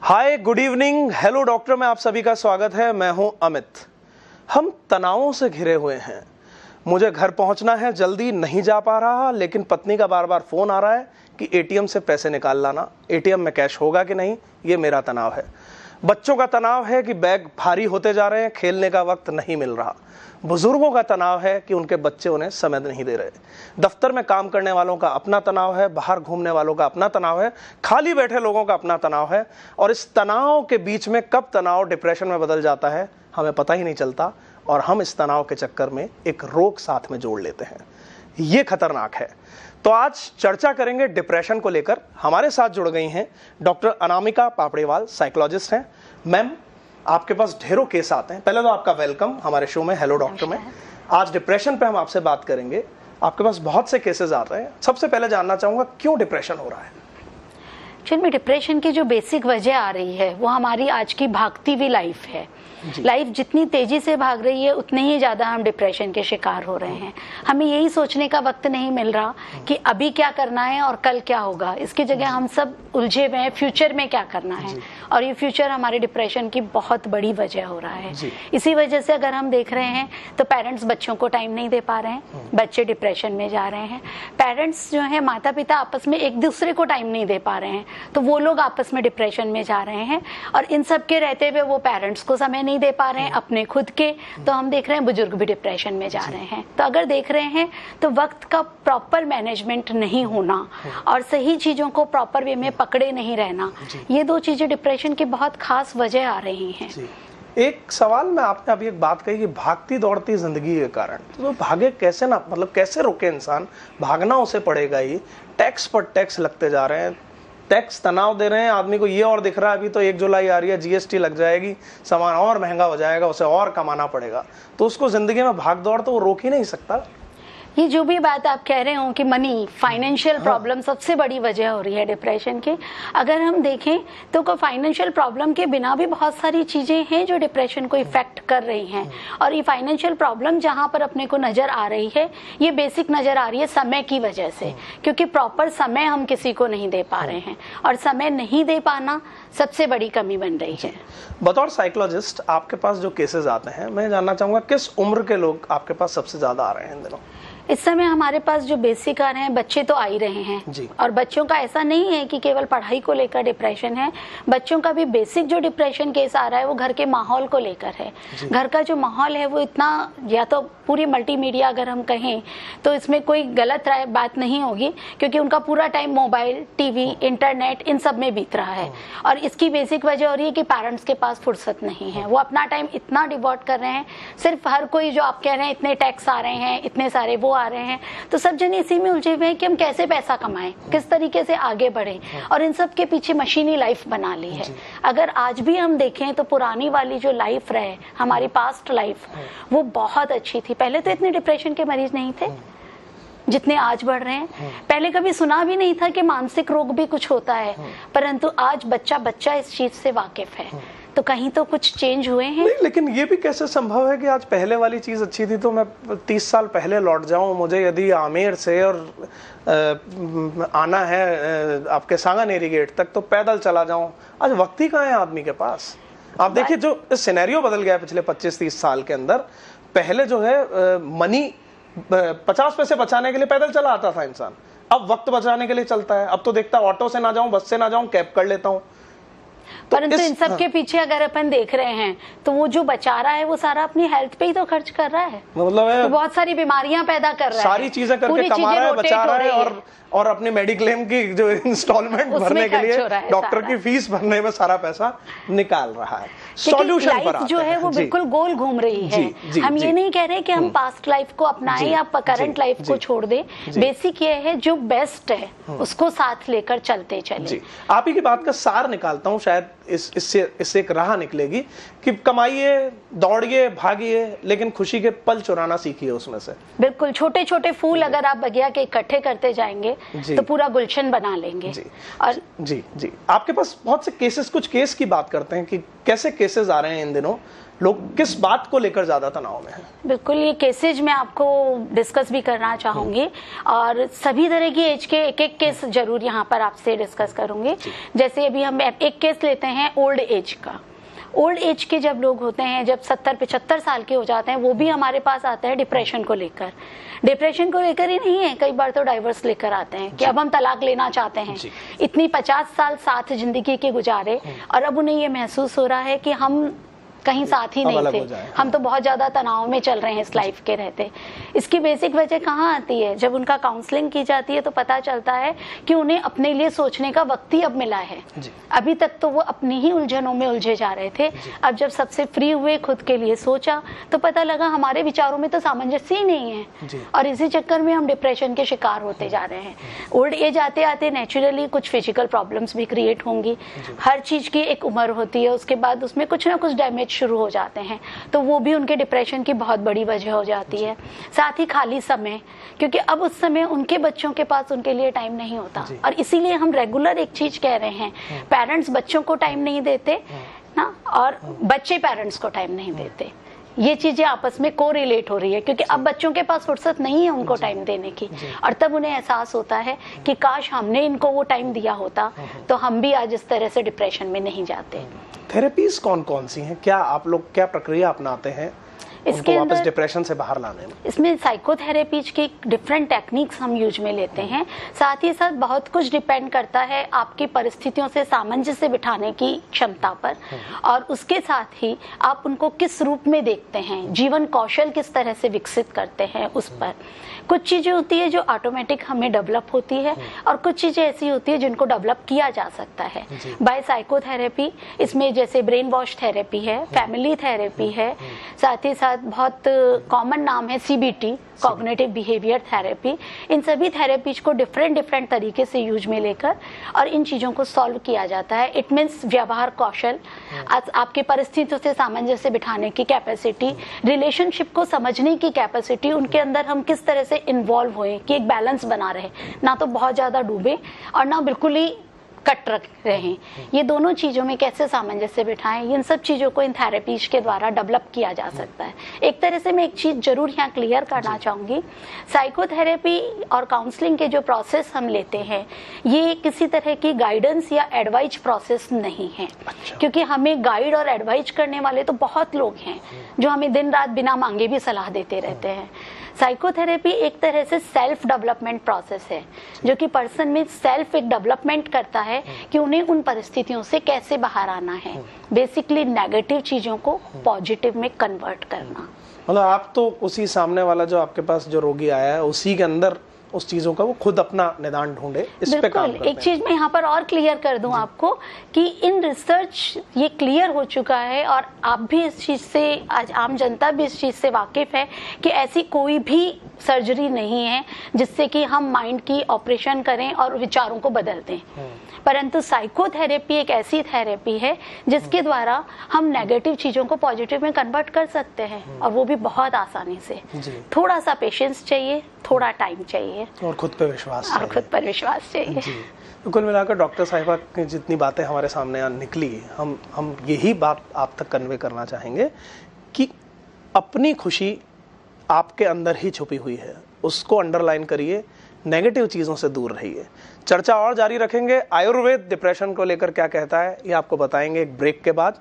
हाय, good evening, hello doctor में आप सभी का स्वागत है। मैं हूं अमित। हम तनावों से घिरे हुए हैं। मुझे घर पहुंचना है, जल्दी नहीं जा पा रहा, लेकिन पत्नी का बार बार फोन आ रहा है कि एटीएम से पैसे निकाल लाना, एटीएम में कैश होगा कि नहीं, ये मेरा तनाव है। बच्चों का तनाव है कि बैग भारी होते जा रहे हैं, खेलने का वक्त नहीं मिल रहा। बुजुर्गों का तनाव है कि उनके बच्चे उन्हें समय नहीं दे रहे। दफ्तर में काम करने वालों का अपना तनाव है, बाहर घूमने वालों का अपना तनाव है, खाली बैठे लोगों का अपना तनाव है। और इस तनाव के बीच में कब तनाव डिप्रेशन में बदल जाता है हमें पता ही नहीं चलता, और हम इस तनाव के चक्कर में एक रोग साथ में जोड़ लेते हैं। ये खतरनाक है। तो आज चर्चा करेंगे डिप्रेशन को लेकर। हमारे साथ जुड़ गई हैं डॉक्टर अनामिका पापड़ीवाल, साइकोलॉजिस्ट हैं। मैम, आपके पास ढेरों केस आते हैं। पहले तो आपका वेलकम हमारे शो में, हेलो डॉक्टर में। आज डिप्रेशन पे हम आपसे बात करेंगे। आपके पास बहुत से केसेस आते हैं। सबसे पहले जानना चाहूंगा क्यों डिप्रेशन हो रहा है। एक्चुअली में डिप्रेशन की जो बेसिक वजह आ रही है वो हमारी आज की भागती हुई लाइफ है। लाइफ जितनी तेजी से भाग रही है उतने ही ज्यादा हम डिप्रेशन के शिकार हो रहे हैं। हमें यही सोचने का वक्त नहीं मिल रहा कि अभी क्या करना है और कल क्या होगा। इसकी जगह हम सब उलझे हुए हैं फ्यूचर में क्या करना है, और ये फ्यूचर हमारे डिप्रेशन की बहुत बड़ी वजह हो रहा है। इसी वजह से अगर हम देख रहे हैं तो पेरेंट्स बच्चों को टाइम नहीं दे पा रहे हैं, बच्चे डिप्रेशन में जा रहे हैं। पेरेंट्स जो है, माता पिता आपस में एक दूसरे को टाइम नहीं दे पा रहे हैं, तो वो लोग आपस में डिप्रेशन में जा रहे हैं। और इन सब के रहते हुए वो पेरेंट्स को समय नहीं दे पा रहे हैं अपने खुद के, तो हम देख रहे हैं बुजुर्ग भी डिप्रेशन में जा रहे हैं। तो अगर देख रहे हैं तो वक्त का प्रॉपर मैनेजमेंट नहीं होना और सही चीजों को प्रॉपर वे में पकड़े नहीं रहना, ये दो चीजें डिप्रेशन की बहुत खास वजह आ रही हैं। एक सवाल में आपने अभी एक बात कही कि भागती दौड़ती जिंदगी के कारण, तो भागे कैसे ना, मतलब कैसे रोके इंसान। भागना उसे पड़ेगा ही। टैक्स पर टैक्स लगते जा रहे हैं, टैक्स तनाव दे रहे हैं आदमी को। ये और दिख रहा है अभी तो 1 जुलाई आ रही है, जीएसटी लग जाएगी, सामान और महंगा हो जाएगा, उसे और कमाना पड़ेगा। तो उसको जिंदगी में भाग दौड़ तो वो रोक ही नहीं सकता। ये जो भी बात आप कह रहे हो कि मनी, फाइनेंशियल प्रॉब्लम सबसे बड़ी वजह हो रही है डिप्रेशन की। अगर हम देखें तो फाइनेंशियल प्रॉब्लम के बिना भी बहुत सारी चीजें हैं जो डिप्रेशन को इफेक्ट कर रही हैं। और ये फाइनेंशियल प्रॉब्लम जहां पर अपने को नजर आ रही है, ये बेसिक नजर आ रही है समय की वजह से, क्योंकि प्रॉपर समय हम किसी को नहीं दे पा रहे हैं, और समय नहीं दे पाना सबसे बड़ी कमी बन रही है। बतौर साइकोलॉजिस्ट आपके पास जो केसेस आते हैं, मैं जानना चाहूंगा किस उम्र के लोग आपके पास सबसे ज्यादा आ रहे हैं इन दिनों। इस समय हमारे पास जो बेसिक आ रहे हैं, बच्चे तो आ ही रहे हैं। और बच्चों का ऐसा नहीं है कि केवल पढ़ाई को लेकर डिप्रेशन है। बच्चों का भी बेसिक जो डिप्रेशन केस आ रहा है वो घर के माहौल को लेकर है। घर का जो माहौल है वो इतना, या तो पूरी मल्टीमीडिया अगर हम कहें तो इसमें कोई गलत बात नहीं होगी, क्योंकि उनका पूरा टाइम मोबाइल, टीवी, इंटरनेट, इन सब में बीत रहा है। और इसकी बेसिक वजह हो रही है कि पेरेंट्स के पास फुर्सत नहीं है। वो अपना टाइम इतना डिवोट कर रहे हैं, सिर्फ हर कोई जो आप कह रहे हैं इतने टैक्स आ रहे हैं, इतने सारे वो आ रहे हैं, तो सब जने इसी में उलझे हुए हैं कि हम कैसे पैसा कमाएं, किस तरीके से आगे बढ़ें, और इन सब के पीछे मशीनी लाइफ बना ली है। अगर आज भी हम देखें तो पुरानी वाली जो लाइफ रहे, हमारी पास्ट लाइफ, वो बहुत अच्छी थी। पहले तो इतने डिप्रेशन के मरीज नहीं थे जितने आज बढ़ रहे हैं। पहले कभी सुना भी नहीं था कि मानसिक रोग भी कुछ होता है, परंतु आज बच्चा बच्चा इस चीज से वाकिफ है। तो कहीं तो कुछ चेंज हुए हैं। नहीं, लेकिन ये भी कैसे संभव है कि आज पहले वाली चीज अच्छी थी तो मैं 30 साल पहले लौट जाऊं। मुझे यदि आमेर से और आना है आपके सांगानेरी गेट तक तो पैदल चला जाऊं। आज वक्त ही कहाँ है आदमी के पास। आप देखिए जो सिनेरियो बदल गया है पिछले 25-30 साल के अंदर। पहले जो है मनी 50 पैसे बचाने के लिए पैदल चला आता था इंसान, अब वक्त बचाने के लिए चलता है। अब तो देखता ऑटो से ना जाऊं, बस से ना जाऊं, कैब कर लेता हूं। परंतु इन सब के पीछे अगर अपन देख रहे हैं तो वो जो बचा रहा है वो सारा अपनी हेल्थ पे ही तो खर्च कर रहा है। मतलब है, तो बहुत सारी बीमारियां पैदा कर रहा है, सारी चीजें करके कमा रहा है, बचा रहा है, और अपने मेडिक्लेम की जो इंस्टॉलमेंट भरने के लिए, डॉक्टर की फीस भरने में सारा पैसा निकाल रहा है। सॉल्यूशन पर जो है वो बिल्कुल गोल घूम रही है। हम ये नहीं कह रहे कि हम पास्ट लाइफ को अपनाएं या करंट लाइफ को छोड़ दें। बेसिक ये है जो बेस्ट है उसको साथ लेकर चलते चले। आप ही की बात का सार निकालता हूँ, शायद इससे एक राह निकलेगी कि कमाइए, दौड़िए, भागिए, लेकिन खुशी के पल चुराना सीखिए उसमें से। बिल्कुल, छोटे छोटे फूल अगर आप बगिया के इकट्ठे करते जाएंगे तो पूरा गुलशन बना लेंगे। और जी आपके पास बहुत से केसेस, कुछ केस की बात करते हैं कि कैसे केसेस आ रहे हैं इन दिनों लोग किस बात को लेकर ज्यादा तनाव में हैं? बिल्कुल, ये केसेज मैं आपको डिस्कस भी करना चाहूंगी और सभी तरह की एज के एक एक केस जरूर यहाँ पर आपसे डिस्कस करूंगी। जैसे अभी हम एक केस लेते हैं ओल्ड एज का। ओल्ड एज के जब लोग होते हैं, जब 70-75 साल के हो जाते हैं, वो भी हमारे पास आते हैं डिप्रेशन को लेकर। डिप्रेशन को लेकर ही नहीं है, कई बार तो डाइवर्स लेकर आते हैं कि अब हम तलाक लेना चाहते हैं। इतनी 50 साल साथ जिंदगी के गुजारे और अब उन्हें ये महसूस हो रहा है कि हम कहीं साथ ही नहीं थे, हम तो बहुत ज्यादा तनाव में चल रहे हैं इस लाइफ के रहते। इसकी बेसिक वजह कहाँ आती है? जब उनका काउंसलिंग की जाती है तो पता चलता है कि उन्हें अपने लिए सोचने का वक्त ही अब मिला है। अभी तक तो वो अपनी ही उलझनों में उलझे जा रहे थे। अब जब सबसे फ्री हुए, खुद के लिए सोचा, तो पता लगा हमारे विचारों में तो सामंजस्य ही नहीं है और इसी चक्कर में हम डिप्रेशन के शिकार होते जा रहे हैं। ओल्ड एज आते आते नेचुरली कुछ फिजिकल प्रॉब्लम्स भी क्रिएट होंगी। हर चीज की एक उम्र होती है, उसके बाद उसमें कुछ ना कुछ डैमेज शुरू हो जाते हैं, तो वो भी उनके डिप्रेशन की बहुत बड़ी वजह हो जाती है। साथ ही खाली समय, क्योंकि अब उस समय उनके बच्चों के पास उनके लिए टाइम नहीं होता और इसीलिए हम रेगुलर एक चीज कह रहे हैं, पेरेंट्स बच्चों को टाइम नहीं देते ना और बच्चे पेरेंट्स को टाइम नहीं देते। ये चीजें आपस में कोरिलेट हो रही है क्योंकि अब बच्चों के पास फुर्सत नहीं है उनको टाइम देने की और तब उन्हें एहसास होता है कि काश हमने इनको वो टाइम दिया होता तो हम भी आज इस तरह से डिप्रेशन में नहीं जाते। थेरेपीज कौन कौन सी हैं? क्या आप लोग क्या प्रक्रिया अपनाते हैं इसके वापस डिप्रेशन से बाहर लाने में? इसमें साइकोथेरेपीज की डिफरेंट टेक्निक्स हम यूज में लेते हैं। साथ ही साथ बहुत कुछ डिपेंड करता है आपकी परिस्थितियों से सामंजस्य बिठाने की क्षमता पर और उसके साथ ही आप उनको किस रूप में देखते हैं, जीवन कौशल किस तरह से विकसित करते हैं उस पर। कुछ चीजें होती है जो ऑटोमेटिक हमें डेवलप होती है और कुछ चीजें ऐसी होती है जिनको डेवलप किया जा सकता है बाय साइकोथेरेपी। इसमें जैसे ब्रेन वॉश थेरेपी है, फैमिली थेरेपी है, साथ ही साथ बहुत कॉमन नाम है CBT, कॉग्निटिव बिहेवियर थेरेपी। इन सभी थेरेपीज को डिफरेंट तरीके से यूज में लेकर और इन चीजों को सॉल्व किया जाता है। इट मीन्स व्यवहार कौशल, आपके परिस्थितियों से सामंजस्य बिठाने की कैपेसिटी, रिलेशनशिप को समझने की कैपेसिटी, उनके अंदर हम किस तरह से इन्वॉल्व हुए कि एक बैलेंस बना रहे, ना तो बहुत ज्यादा डूबे और ना बिल्कुल ही कट रख रहे हैं। ये दोनों चीजों में कैसे सामंजस्य बिठाएं, इन सब चीजों को इन थेरेपीज के द्वारा डेवलप किया जा सकता है। एक तरह से मैं एक चीज जरूर यहाँ क्लियर करना चाहूंगी, साइकोथेरेपी और काउंसलिंग के जो प्रोसेस हम लेते हैं ये किसी तरह की गाइडेंस या एडवाइज प्रोसेस नहीं है। क्योंकि हमें गाइड और एडवाइज करने वाले तो बहुत लोग हैं जो हमें दिन रात बिना मांगे भी सलाह देते रहते हैं। साइकोथेरेपी एक तरह से सेल्फ डेवलपमेंट प्रोसेस है जो कि पर्सन में सेल्फ एक डेवलपमेंट करता है कि उन्हें उन परिस्थितियों से कैसे बाहर आना है। बेसिकली नेगेटिव चीजों को पॉजिटिव में कन्वर्ट करना। मतलब आप तो उसी सामने वाला जो आपके पास जो रोगी आया है उसी के अंदर उस चीजों का वो खुद अपना निदान ढूंढे, इस पे काम करते हैं। एक चीज मैं यहाँ पर और क्लियर कर दूं आपको कि इन रिसर्च ये क्लियर हो चुका है और आप भी इस चीज से, आज आम जनता भी इस चीज से वाकिफ है कि ऐसी कोई भी सर्जरी नहीं है जिससे कि हम माइंड की ऑपरेशन करें और विचारों को बदल दें। परंतु साइकोथेरेपी एक ऐसी थेरेपी है जिसके द्वारा हम नेगेटिव चीजों को पॉजिटिव में कन्वर्ट कर सकते हैं और वो भी बहुत आसानी से। थोड़ा सा पेशेंस चाहिए, थोड़ा टाइम चाहिए और खुद पे विश्वास चाहिए। खुद पर विश्वास चाहिए। तो कुल मिलाकर डॉक्टर साहिबा की जितनी बातें हमारे सामने निकली, हम यही बात आप तक कन्वे करना चाहेंगे कि अपनी खुशी आपके अंदर ही छुपी हुई है, उसको अंडरलाइन करिए, नेगेटिव चीज़ों से दूर रहिए। चर्चा और जारी रखेंगे। आयुर्वेद डिप्रेशन को लेकर क्या कहता है ये आपको बताएंगे एक ब्रेक के बाद।